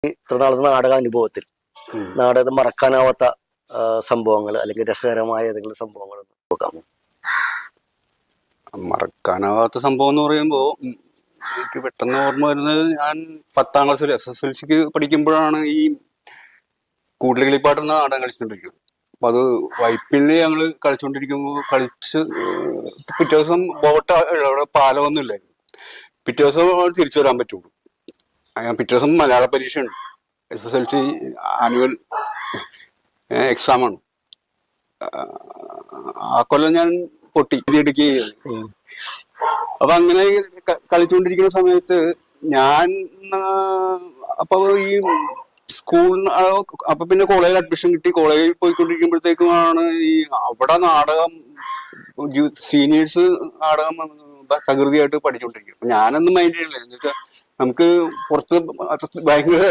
ഇത്ര നാളത്തെ നാടക അനുഭവത്തിൽ നാടകം മറക്കാനാവാത്ത സംഭവങ്ങൾ അല്ലെങ്കിൽ രസകരമായ ഏതെങ്കിലും സംഭവങ്ങൾ നോക്കാമോ? മറക്കാനാവാത്ത സംഭവം എന്ന് പറയുമ്പോൾ എനിക്ക് പെട്ടെന്ന് ഓർമ്മ വരുന്നത്, ഞാൻ 10ാം ക്ലാസ്സിൽ SSLCക്ക് പഠിക്കുമ്പോഴാണ് ഈ കൂട്ടിലിപ്പാട്ട് എന്ന നാടകം കളിച്ചുകൊണ്ടിരിക്കുന്നത്. അപ്പൊ അത് വൈപ്പിനിൽ ഞങ്ങൾ കളിച്ചുകൊണ്ടിരിക്കുമ്പോൾ പിറ്റേ ദിവസം അവിടെ പാലമൊന്നും ഇല്ലായിരുന്നു. പിറ്റേ ദിവസം തിരിച്ചു വരാൻ പറ്റുള്ളൂ. പിറ്റേ ദിവസം മലയാള പരീക്ഷയുണ്ട്, SSLC ആനുവൽ എക്സാമാണ്. ആ കൊല്ലം ഞാൻ പൊട്ടി ഇടുക്കുകയായിരുന്നു. അപ്പൊ അങ്ങനെ കളിച്ചുകൊണ്ടിരിക്കുന്ന സമയത്ത് ഞാൻ അപ്പൊ ഈ അപ്പൊ പിന്നെ കോളേജിൽ അഡ്മിഷൻ കിട്ടി. കോളേജിൽ പോയിക്കൊണ്ടിരിക്കുമ്പോഴത്തേക്കുമാണ് ഈ അവിടെ നാടകം സീനിയേഴ്സ് നാടകം തകൃതിയായിട്ട് പഠിച്ചുകൊണ്ടിരിക്കും. ഞാനൊന്നും മൈൻഡ് ചെയ്യണില്ല. എന്ന് വെച്ചാൽ നമുക്ക് പുറത്ത് ഭയങ്കര